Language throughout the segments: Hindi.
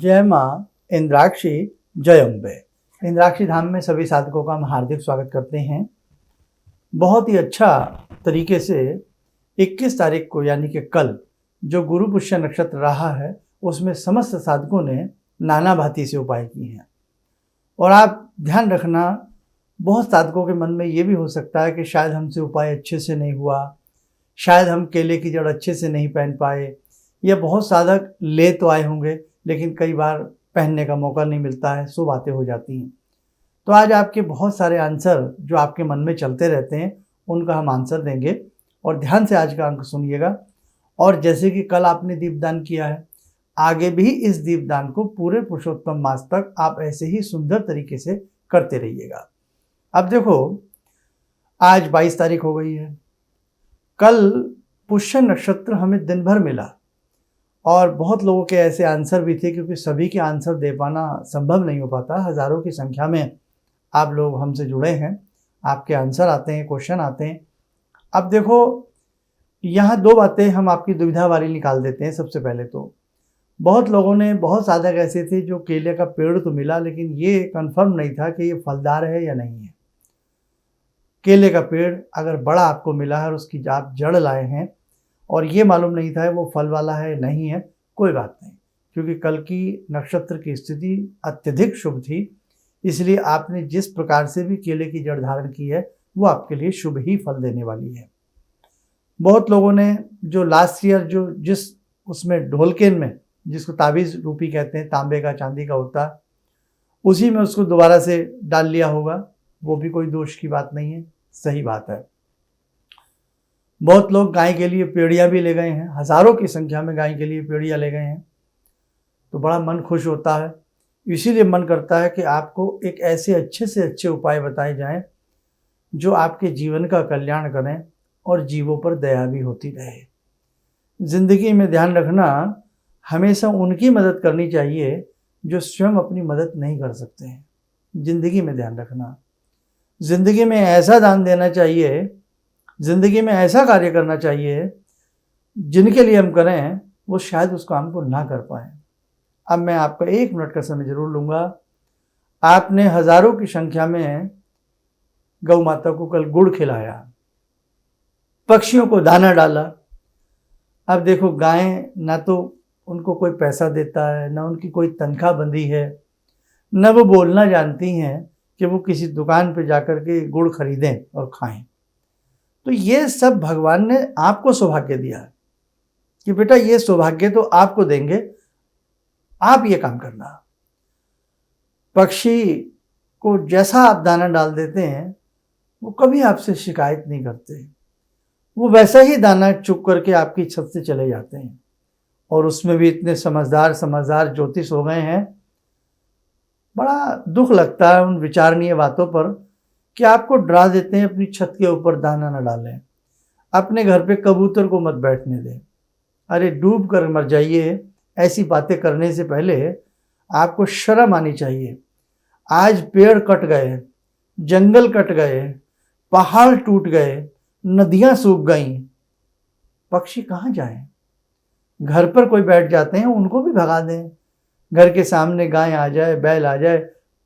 जय माँ इंद्राक्षी जय अम्बे। इंद्राक्षी धाम में सभी साधकों का हम हार्दिक स्वागत करते हैं। बहुत ही अच्छा तरीके से 21 तारीख को यानी कि कल जो गुरु पुष्य नक्षत्र रहा है उसमें समस्त साधकों ने नाना भांति से उपाय किए हैं। और आप ध्यान रखना, बहुत साधकों के मन में ये भी हो सकता है कि शायद हमसे उपाय अच्छे से नहीं हुआ, शायद हम केले की जड़ अच्छे से नहीं पहन पाए, या बहुत साधक ले तो आए होंगे लेकिन कई बार पहनने का मौका नहीं मिलता है, सो बातें हो जाती हैं। तो आज आपके बहुत सारे आंसर जो आपके मन में चलते रहते हैं उनका हम आंसर देंगे और ध्यान से आज का अंक सुनिएगा। और जैसे कि कल आपने दीपदान किया है, आगे भी इस दीपदान को पूरे पुरुषोत्तम मास तक आप ऐसे ही सुंदर तरीके से करते रहिएगा। अब देखो, आज 22 तारीख हो गई है। कल पुष्य नक्षत्र हमें दिन भर मिला और बहुत लोगों के ऐसे आंसर भी थे, क्योंकि सभी के आंसर दे पाना संभव नहीं हो पाता। हज़ारों की संख्या में आप लोग हमसे जुड़े हैं, आपके आंसर आते हैं, क्वेश्चन आते हैं। अब देखो, यहाँ दो बातें हम आपकी दुविधा वाली निकाल देते हैं। सबसे पहले तो बहुत लोगों ने, बहुत साधक ऐसे थे जो केले का पेड़ तो मिला लेकिन ये कंफर्म नहीं था कि ये फलदार है या नहीं है। केले का पेड़ अगर बड़ा आपको मिला है और उसकी आप जड़ लाए हैं और ये मालूम नहीं था वो फल वाला है नहीं है, कोई बात नहीं, क्योंकि कल की नक्षत्र की स्थिति अत्यधिक शुभ थी, इसलिए आपने जिस प्रकार से भी केले की जड़ धारण की है वो आपके लिए शुभ ही फल देने वाली है। बहुत लोगों ने जो लास्ट ईयर जो जिस उसमें ढोलकेन में, जिसको ताबीज़ रूपी कहते हैं, तांबे का चांदी का होता, उसी में उसको दोबारा से डाल लिया होगा, वो भी कोई दोष की बात नहीं है, सही बात है। बहुत लोग गाय के लिए पेड़ियाँ भी ले गए हैं, हज़ारों की संख्या में गाय के लिए पेड़ियाँ ले गए हैं, तो बड़ा मन खुश होता है। इसीलिए मन करता है कि आपको एक ऐसे अच्छे से अच्छे उपाय बताए जाएं जो आपके जीवन का कल्याण करें और जीवों पर दया भी होती रहे। ज़िंदगी में ध्यान रखना, हमेशा उनकी मदद करनी चाहिए जो स्वयं अपनी मदद नहीं कर सकते हैं। ज़िंदगी में ध्यान रखना, ज़िंदगी में ऐसा दान देना चाहिए, ज़िंदगी में ऐसा कार्य करना चाहिए जिनके लिए हम करें वो शायद उस काम को ना कर पाएँ। अब मैं आपका 1 मिनट का समय ज़रूर लूँगा। आपने हज़ारों की संख्या में गौ माता को कल गुड़ खिलाया, पक्षियों को दाना डाला। अब देखो, गायें ना तो उनको कोई पैसा देता है, ना उनकी कोई तनख्वाह बंधी है, न वो बोलना जानती हैं कि वो किसी दुकान पे जाकर के गुड़ खरीदें और खाएं। तो ये सब भगवान ने आपको सौभाग्य दिया है कि बेटा ये सौभाग्य तो आपको देंगे, आप ये काम करना। पक्षी को जैसा आप दाना डाल देते हैं वो कभी आपसे शिकायत नहीं करते, वो वैसा ही दाना चुग करके आपकी छत से चले जाते हैं। और उसमें भी इतने समझदार ज्योतिष हो गए हैं, बड़ा दुख लगता है उन विचारणीय बातों पर कि आपको डरा देते हैं अपनी छत के ऊपर दाना न डालें, अपने घर पे कबूतर को मत बैठने दें, अरे डूब कर मर जाइए। ऐसी बातें करने से पहले आपको शर्म आनी चाहिए। आज पेड़ कट गए, जंगल कट गए, पहाड़ टूट गए, नदियां सूख गईं, पक्षी कहाँ जाएं? घर पर कोई बैठ जाते हैं, उनको भी भगा दें। घर के सामने गाय आ जाए, बैल आ जाए,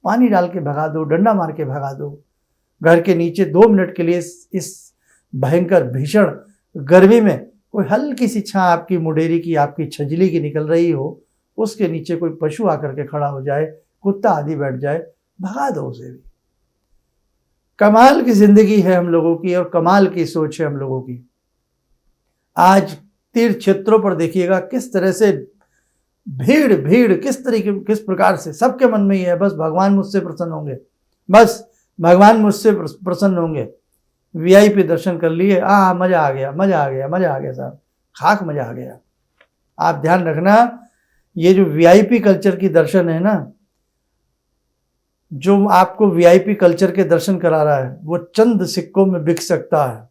पानी डाल के भगा दो, डंडा मार के भगा दो। घर के नीचे 2 मिनट के लिए इस भयंकर भीषण गर्मी में कोई हल्की सी छां आपकी मुडेरी की, आपकी छजली की निकल रही हो, उसके नीचे कोई पशु आकर के खड़ा हो जाए, कुत्ता आदि बैठ जाए, भगा दो उसे भी। कमाल की जिंदगी है हम लोगों की और कमाल की सोच है हम लोगों की। आज तीर्थ क्षेत्रों पर देखिएगा किस तरह से भीड़ किस प्रकार से सबके मन में ये है, बस भगवान मुझसे प्रसन्न होंगे, बस भगवान मुझसे प्रसन्न होंगे। वीआईपी दर्शन कर लिए, मज़ा आ गया साहब, खाक मज़ा आ गया। आप ध्यान रखना, ये जो वीआईपी कल्चर की दर्शन है ना, जो आपको वीआईपी कल्चर के दर्शन करा रहा है, वो चंद सिक्कों में बिक सकता है,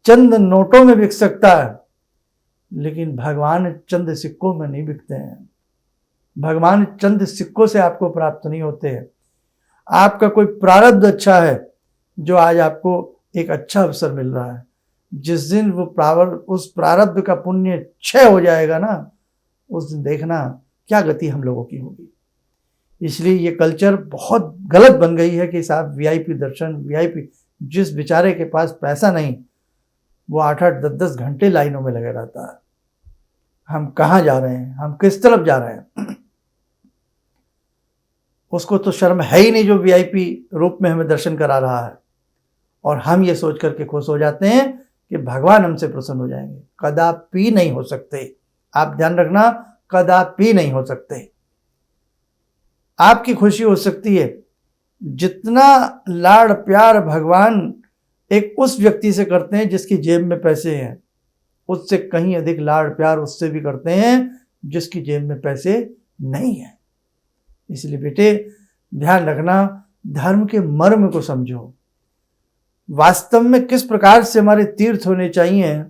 चंद नोटों में बिक सकता है, लेकिन भगवान चंद सिक्कों में नहीं बिकते हैं। भगवान चंद सिक्कों से आपको प्राप्त नहीं होते हैं। आपका कोई प्रारब्ध अच्छा है जो आज आपको एक अच्छा अवसर मिल रहा है। जिस दिन वो उस प्रारब्ध का पुण्य क्षय हो जाएगा ना, उस दिन देखना क्या गति हम लोगों की होगी। इसलिए ये कल्चर बहुत गलत बन गई है कि साहब वीआईपी दर्शन, वीआईपी, जिस बेचारे के पास पैसा नहीं वो 8-8, 10-10 घंटे लाइनों में लगे रहता है। हम कहाँ जा रहे हैं, हम किस तरफ जा रहे हैं, उसको तो शर्म है ही नहीं जो वीआईपी रूप में हमें दर्शन करा रहा है। और हम ये सोच करके खुश हो जाते हैं कि भगवान हमसे प्रसन्न हो जाएंगे। कदापि नहीं हो सकते। आप ध्यान रखना, कदापि नहीं हो सकते। आपकी खुशी हो सकती है जितना लाड़ प्यार भगवान एक उस व्यक्ति से करते हैं जिसकी जेब में पैसे हैं, उससे कहीं अधिक लाड़ प्यार उससे भी करते हैं जिसकी जेब में पैसे नहीं है। इसलिए बेटे ध्यान रखना, धर्म के मर्म को समझो। वास्तव में किस प्रकार से हमारे तीर्थ होने चाहिए,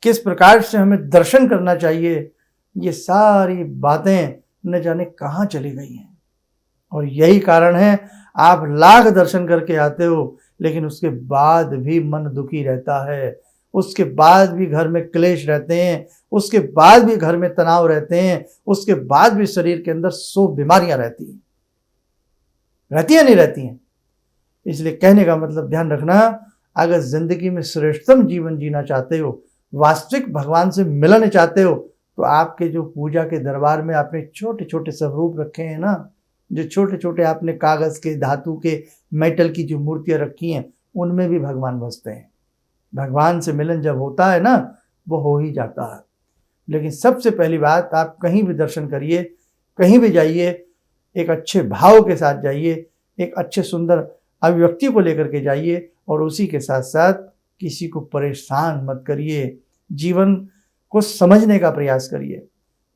किस प्रकार से हमें दर्शन करना चाहिए, ये सारी बातें न जाने कहाँ चली गई हैं। और यही कारण है आप लाख दर्शन करके आते हो लेकिन उसके बाद भी मन दुखी रहता है, उसके बाद भी घर में क्लेश रहते हैं, उसके बाद भी घर में तनाव रहते हैं, उसके बाद भी शरीर के अंदर 100 बीमारियां रहती हैं नहीं रहती हैं। इसलिए कहने का मतलब ध्यान रखना, अगर जिंदगी में श्रेष्ठतम जीवन जीना चाहते हो, वास्तविक भगवान से मिलना चाहते हो, तो आपके जो पूजा के दरबार में आपने छोटे छोटे स्वरूप रखे हैं ना, जो छोटे छोटे आपने कागज के, धातु के, मेटल की जो मूर्तियां रखी हैं, उनमें भी भगवान बसते हैं। भगवान से मिलन जब होता है ना, वो हो ही जाता है। लेकिन सबसे पहली बात, आप कहीं भी दर्शन करिए, कहीं भी जाइए, एक अच्छे भाव के साथ जाइए, एक अच्छे सुंदर अभिव्यक्ति को लेकर के जाइए, और उसी के साथ साथ किसी को परेशान मत करिए, जीवन को समझने का प्रयास करिए।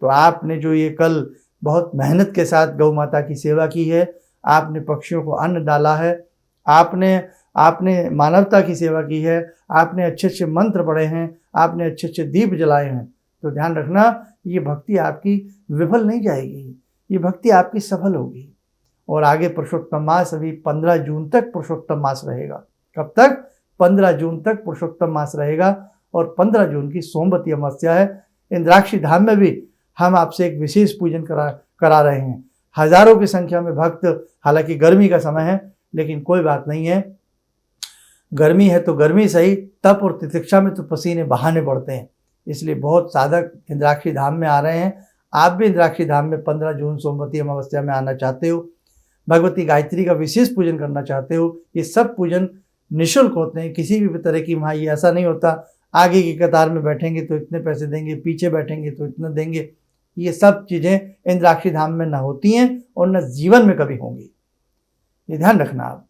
तो आपने जो ये कल बहुत मेहनत के साथ गौ माता की सेवा की है, आपने पक्षियों को अन्न डाला है, आपने मानवता की सेवा की है, आपने अच्छे अच्छे मंत्र पढ़े हैं, आपने अच्छे अच्छे दीप जलाए हैं, तो ध्यान रखना ये भक्ति आपकी विफल नहीं जाएगी, ये भक्ति आपकी सफल होगी। और आगे पुरुषोत्तम मास, अभी 15 जून तक पुरुषोत्तम मास रहेगा। कब तक? 15 जून तक पुरुषोत्तम मास रहेगा। और 15 जून की सोमवती अमावस्या है। इंद्राक्षी धाम में भी हम आपसे एक विशेष पूजन करा रहे हैं। हजारों की संख्या में भक्त, हालांकि गर्मी का समय है लेकिन कोई बात नहीं है, गर्मी है तो गर्मी सही, तप और तितिक्षा में तो पसीने बहाने पड़ते हैं। इसलिए बहुत साधक इंद्राक्षी धाम में आ रहे हैं। आप भी इंद्राक्षी धाम में 15 जून सोमवती अमावस्या में आना चाहते हो, भगवती गायत्री का विशेष पूजन करना चाहते हो, ये सब पूजन निःशुल्क होते हैं। किसी भी तरह की वहाँ ये ऐसा नहीं होता आगे की कतार में बैठेंगे तो इतने पैसे देंगे, पीछे बैठेंगे तो इतना देंगे। ये सब चीज़ें इंद्राक्षी धाम में न होती हैं और न जीवन में कभी होंगी, ये ध्यान रखना आप।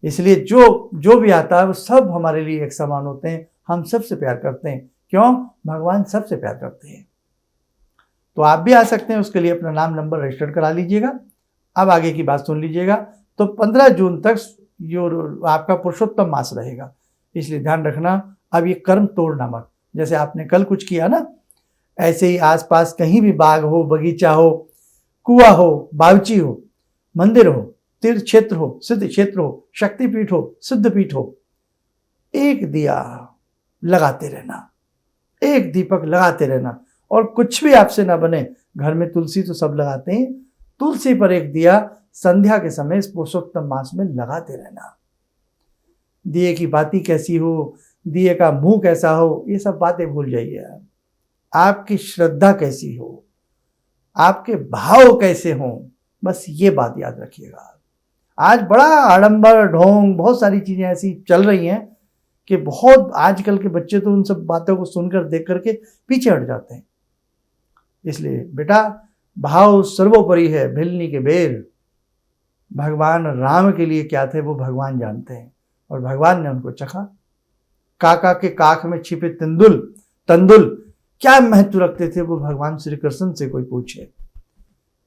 इसलिए जो भी आता है वो सब हमारे लिए एक समान होते हैं, हम सबसे प्यार करते हैं। क्यों? भगवान सबसे प्यार करते हैं। तो आप भी आ सकते हैं, उसके लिए अपना नाम नंबर रजिस्टर करा लीजिएगा। अब आगे की बात सुन लीजिएगा। तो 15 जून तक जो आपका पुरुषोत्तम मास रहेगा, इसलिए ध्यान रखना अब ये कर्म तोड़ना मत। जैसे आपने कल कुछ किया ना, ऐसे ही आसपास कहीं भी बाग हो, बगीचा हो, कुआं हो, बावची हो, मंदिर हो, तीर्थ क्षेत्र हो, सिद्ध क्षेत्र हो, शक्तिपीठ हो, सिद्धपीठ हो, एक दिया लगाते रहना, एक दीपक लगाते रहना। और कुछ भी आपसे ना बने, घर में तुलसी तो सब लगाते हैं, तुलसी पर एक दिया संध्या के समय इस पुरुषोत्तम मास में लगाते रहना। दिए की बाती कैसी हो, दिए का मुंह कैसा हो, ये सब बातें भूल जाइए। आपकी श्रद्धा कैसी हो, आपके भाव कैसे हों, बस ये बात याद रखिएगा। आज बड़ा आडंबर ढोंग, बहुत सारी चीज़ें ऐसी चल रही हैं कि बहुत आजकल के बच्चे तो उन सब बातों को सुनकर देख करके पीछे हट जाते हैं। इसलिए बेटा भाव सर्वोपरि है, भिलनी के बेर। भगवान राम के लिए क्या थे वो भगवान जानते हैं, और भगवान ने उनको चखा। काका के काख में छिपे तंदुल क्या महत्व रखते थे वो भगवान श्री कृष्ण से कोई पूछे।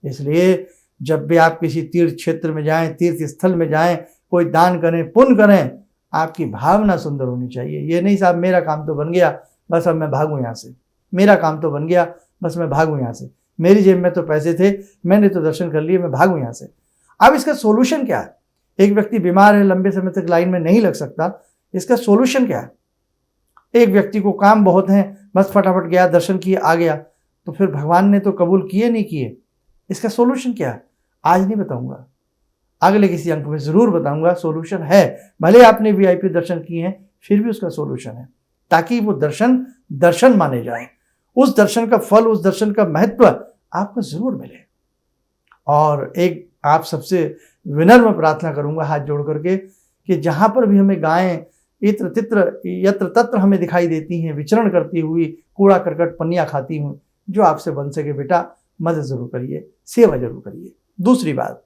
इसलिए जब भी आप किसी तीर्थ क्षेत्र में जाएं, तीर्थ स्थल में जाएं, कोई दान करें, पुण्य करें, आपकी भावना सुंदर होनी चाहिए। ये नहीं साहब मेरा काम तो बन गया, बस अब मैं भागूं यहाँ से, मेरा काम तो बन गया, बस मैं भागूं यहाँ से, मेरी जेब में तो पैसे थे, मैंने तो दर्शन कर लिए, मैं भागूं यहाँ से। अब इसका सोल्यूशन क्या है? एक व्यक्ति बीमार है, लंबे समय तक लाइन में नहीं लग सकता, इसका सोल्यूशन क्या है? एक व्यक्ति को काम बहुत हैं, बस फटाफट गया, दर्शन किए, आ गया, तो फिर भगवान ने तो कबूल किए नहीं किए? इसका सोल्यूशन क्या है आज नहीं बताऊंगा, अगले किसी अंक में जरूर बताऊंगा। सोल्यूशन है, भले आपने वीआईपी दर्शन किए हैं फिर भी उसका सोल्यूशन है, ताकि वो दर्शन दर्शन माने जाए, उस दर्शन का फल, उस दर्शन का महत्व आपको जरूर मिले। और एक आप सबसे विनम्र प्रार्थना करूंगा हाथ जोड़ करके कि जहां पर भी हमें गायें इत्र तित्र यत्र तत्र हमें दिखाई देती हैं, विचरण करती हुई, कूड़ा करकट पन्नियां खाती हुई, जो आपसे बन सके बेटा मदद जरूर करिए, सेवा जरूर करिए। दूसरी बात,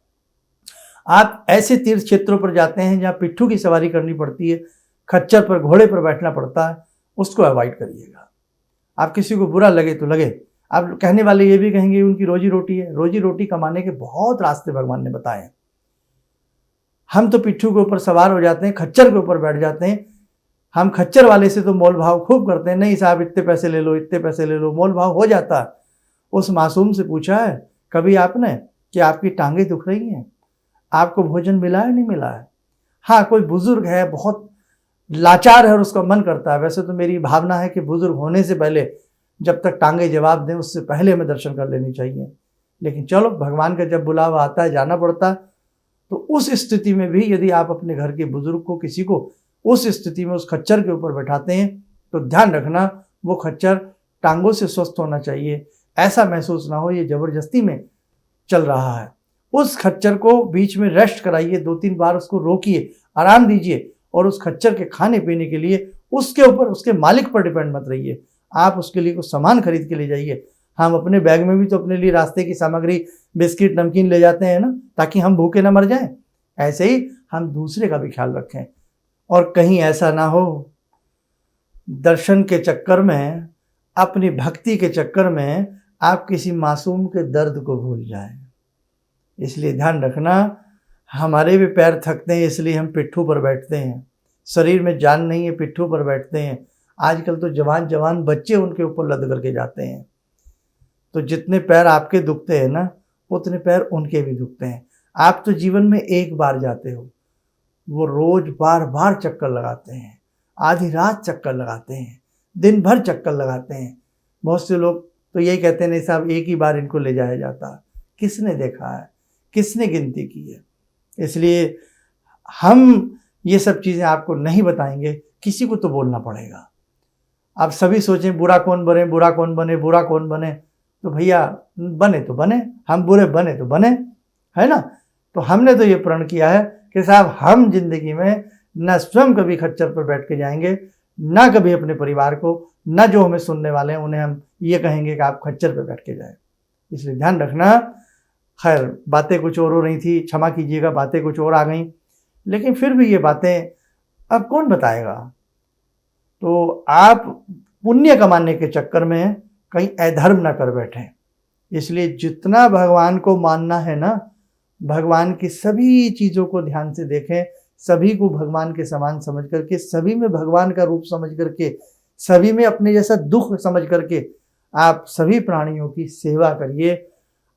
आप ऐसे तीर्थ क्षेत्रों पर जाते हैं जहाँ पिट्ठू की सवारी करनी पड़ती है, खच्चर पर घोड़े पर बैठना पड़ता है, उसको अवॉइड करिएगा। आप किसी को बुरा लगे तो लगे, आप कहने वाले ये भी कहेंगे उनकी रोजी रोटी है। रोजी रोटी कमाने के बहुत रास्ते भगवान ने बताए हैं। हम तो पिट्ठू के ऊपर सवार हो जाते हैं, खच्चर के ऊपर बैठ जाते हैं, हम खच्चर वाले से तो मोल भाव खूब करते हैं, नहीं साहब इतने पैसे ले लो, इतने पैसे ले लो, मोल भाव हो जाता है। उस मासूम से पूछा है कभी आपने कि आपकी टांगें दुख रही हैं, आपको भोजन मिला है नहीं मिला है? हाँ, कोई बुजुर्ग है बहुत लाचार है और उसका मन करता है, वैसे तो मेरी भावना है कि बुजुर्ग होने से पहले जब तक टांगे जवाब दें उससे पहले हमें दर्शन कर लेनी चाहिए। लेकिन चलो, भगवान का जब बुलावा आता है जाना पड़ता है। तो उस स्थिति में भी यदि आप अपने घर के बुजुर्ग को, किसी को उस स्थिति में उस खच्चर के ऊपर बैठाते हैं तो ध्यान रखना वो खच्चर टांगों से स्वस्थ होना चाहिए, ऐसा महसूस ना हो ये जबरदस्ती में चल रहा है। उस खच्चर को बीच में रेस्ट कराइए, 2-3 बार उसको रोकिए, आराम दीजिए, और उस खच्चर के खाने पीने के लिए उसके ऊपर, उसके मालिक पर डिपेंड मत रहिए। आप उसके लिए कुछ सामान खरीद के ले जाइए। हम अपने बैग में भी तो अपने लिए रास्ते की सामग्री, बिस्किट, नमकीन ले जाते हैं ना, ताकि हम भूखे ना मर जाएं। ऐसे ही हम दूसरे का भी ख्याल रखें। और कहीं ऐसा ना हो दर्शन के चक्कर में, अपनी भक्ति के चक्कर में आप किसी मासूम के दर्द को भूल जाएं। इसलिए ध्यान रखना, हमारे भी पैर थकते हैं इसलिए हम पिट्ठू पर बैठते हैं, शरीर में जान नहीं है पिट्ठू पर बैठते हैं। आजकल तो जवान जवान बच्चे उनके ऊपर लद करके जाते हैं। तो जितने पैर आपके दुखते हैं ना, उतने पैर उनके भी दुखते हैं। आप तो जीवन में एक बार जाते हो, वो रोज बार बार चक्कर लगाते हैं, आधी रात चक्कर लगाते हैं, दिन भर चक्कर लगाते हैं। बहुत से लोग तो यही कहते हैं नहीं साहब एक ही बार इनको ले जाया जाता। किसने देखा है, किसने गिनती की है? इसलिए हम ये सब चीज़ें आपको नहीं बताएंगे, किसी को तो बोलना पड़ेगा। आप सभी सोचें बुरा कौन बने, बुरा कौन बने, बुरा कौन बने, तो भैया बने तो बने, हम बुरे बने तो बने, है ना। तो हमने तो ये प्रण किया है कि साहब हम जिंदगी में न स्वयं कभी खच्चर पर बैठ के जाएंगे, ना कभी अपने परिवार को, ना जो हमें सुनने वाले हैं उन्हें हम ये कहेंगे कि आप खच्चर पर बैठ के जाएं। इसलिए ध्यान रखना। खैर, बातें कुछ और हो रही थी, क्षमा कीजिएगा, बातें कुछ और आ गई, लेकिन फिर भी ये बातें अब कौन बताएगा। तो आप पुण्य कमाने के चक्कर में कहीं अधर्म ना कर बैठें। इसलिए जितना भगवान को मानना है ना, भगवान की सभी चीज़ों को ध्यान से देखें, सभी को भगवान के समान समझ करके, सभी में भगवान का रूप समझ करके, सभी में अपने जैसा दुख समझ करके आप सभी प्राणियों की सेवा करिए।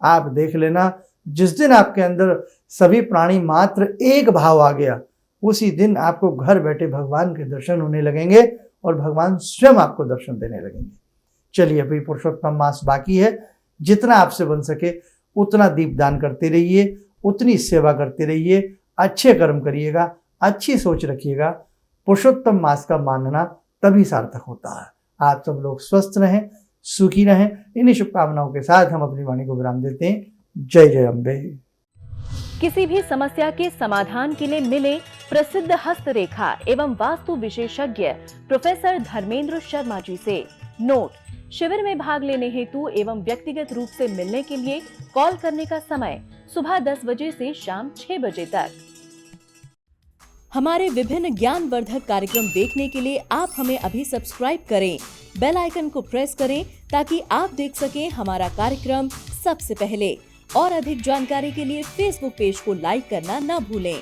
आप देख लेना, जिस दिन आपके अंदर सभी प्राणी मात्र एक भाव आ गया, उसी दिन आपको घर बैठे भगवान के दर्शन होने लगेंगे और भगवान स्वयं आपको दर्शन देने लगेंगे। चलिए, अभी पुरुषोत्तम मास बाकी है, जितना आपसे बन सके उतना दीपदान करते रहिए, उतनी सेवा करते रहिए, अच्छे कर्म करिएगा, अच्छी सोच रखिएगा। पुरुषोत्तम मास का मानना तभी सार्थक होता है। आप सब लोग स्वस्थ रहें, सुखी रहें। इन्हीं शुभकामनाओं के साथ हम अपनी वाणी को विराम देते हैं। जय जय अम्बे। किसी भी समस्या के समाधान के लिए मिले प्रसिद्ध हस्तरेखा एवं वास्तु विशेषज्ञ प्रोफेसर धर्मेंद्र शर्मा जी से। नोट: शिविर में भाग लेने हेतु एवं व्यक्तिगत रूप से मिलने के लिए कॉल करने का समय सुबह 10 बजे से शाम 6 बजे तक। हमारे विभिन्न ज्ञानवर्धक कार्यक्रम देखने के लिए आप हमें अभी सब्सक्राइब करें, बेल आइकन को प्रेस करें ताकि आप देख सकें हमारा कार्यक्रम सबसे पहले। और अधिक जानकारी के लिए फेसबुक पेज को लाइक करना न भूलें।